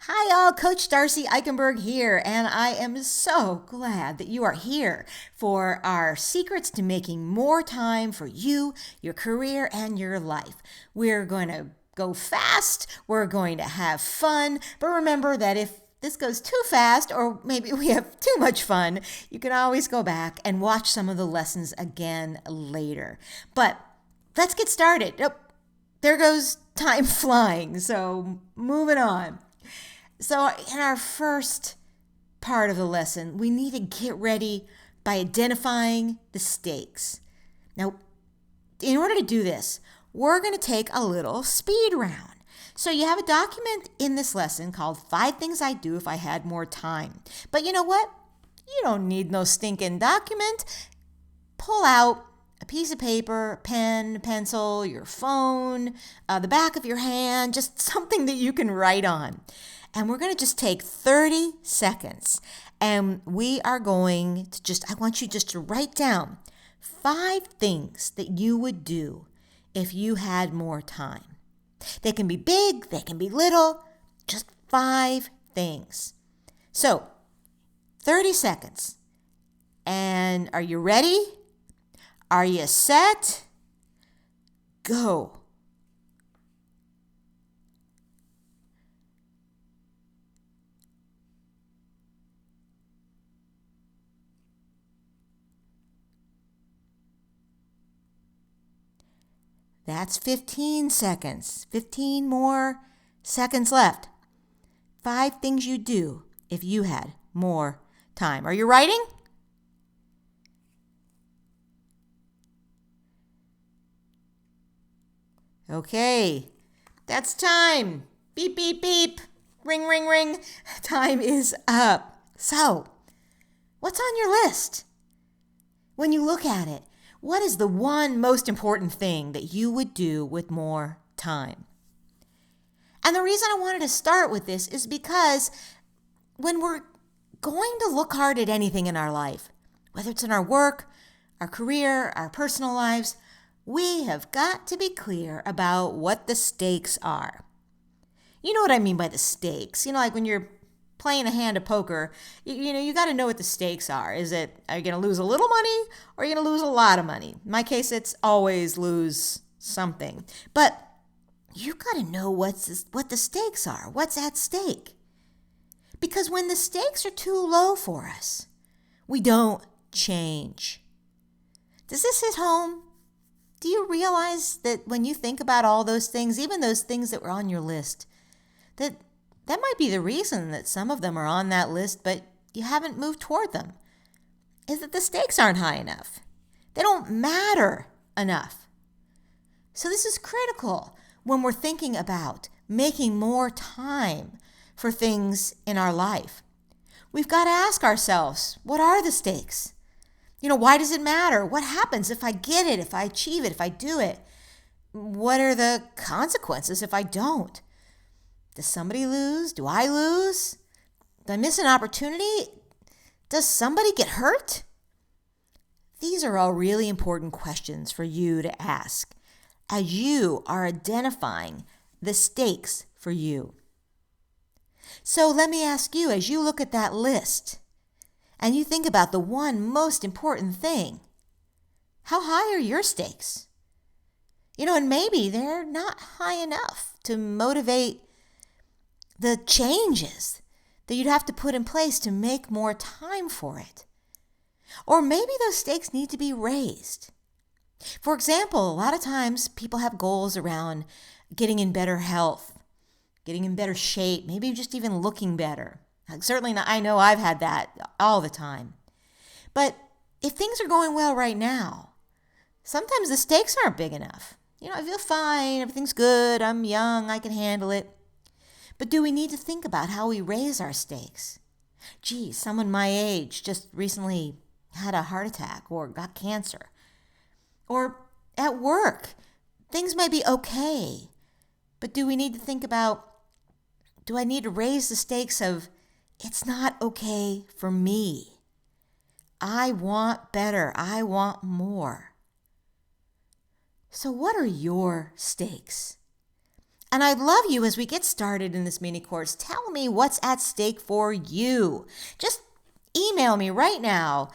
Hi, all. Coach Darcy Eikenberg here, and I am so glad that you are here for our secrets to making more time for you, your career, and your life. We're going to go fast, we're going to have fun, but remember that if this goes too fast, or maybe we have too much fun, you can always go back and watch some of the lessons again later. But let's get started. Oh, there goes time flying, so moving on. So, in our first part of the lesson, we need to get ready by identifying the stakes. Now, in order to do this, we're going to take a little speed round. So, you have a document in this lesson called 5 Things I'd Do If I Had More Time. But you know what? You don't need no stinking document. Pull out a piece of paper, pen, pencil, your phone, the back of your hand, just something that you can write on. And we're going to just take 30 seconds and we are going to I want you just to write down 5 things that you would do if you had more time. They can be big, they can be little, just 5 things. So, 30 seconds. And are you ready? Are you set? Go. That's 15 seconds. 15 more seconds left. 5 things you'd do if you had more time. Are you writing? Okay, that's time. Beep, beep, beep. Ring, ring, ring. Time is up. So, what's on your list? When you look at it, what is the one most important thing that you would do with more time? And the reason I wanted to start with this is because when we're going to look hard at anything in our life, whether it's in our work, our career, our personal lives, we have got to be clear about what the stakes are. You know what I mean by the stakes. Like when you're playing a hand of poker, you got to know what the stakes are. Are you going to lose a little money or are you going to lose a lot of money? In my case, it's always lose something. But you got to know what the stakes are. What's at stake? Because when the stakes are too low for us, we don't change. Does this hit home? Do you realize that when you think about all those things, even those things that were on your list, that might be the reason that some of them are on that list, but you haven't moved toward them, is that the stakes aren't high enough. They don't matter enough. So this is critical when we're thinking about making more time for things in our life. We've got to ask ourselves, what are the stakes? Why does it matter? What happens if I get it, if I achieve it, if I do it? What are the consequences if I don't? Does somebody lose? Do I lose? Do I miss an opportunity? Does somebody get hurt? These are all really important questions for you to ask as you are identifying the stakes for you. So let me ask you, as you look at that list and you think about the one most important thing, how high are your stakes? And maybe they're not high enough to motivate the changes that you'd have to put in place to make more time for it. Or maybe those stakes need to be raised. For example, a lot of times people have goals around getting in better health, getting in better shape, maybe just even looking better. Certainly, I know I've had that all the time. But if things are going well right now, sometimes the stakes aren't big enough. I feel fine, everything's good, I'm young, I can handle it. But do we need to think about how we raise our stakes? Gee, someone my age just recently had a heart attack or got cancer. Or at work, things may be okay. But do we need to think about, do I need to raise the stakes of, it's not okay for me. I want better. I want more. So what are your stakes? And I'd love you, as we get started in this mini course, tell me what's at stake for you. Just email me right now.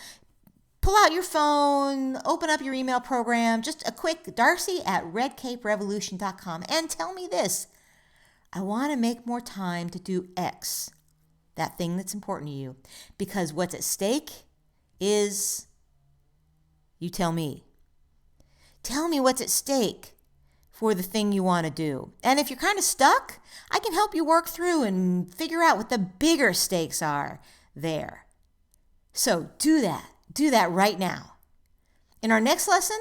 Pull out your phone, open up your email program, just a quick darcy@redcaperevolution.com, and tell me this. I want to make more time to do X, that thing that's important to you, because what's at stake is, you tell me. Tell me what's at stake for the thing you want to do. And if you're kind of stuck, I can help you work through and figure out what the bigger stakes are there. So do that. Do that right now. In our next lesson,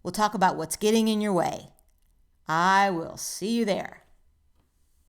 we'll talk about what's getting in your way. I will see you there.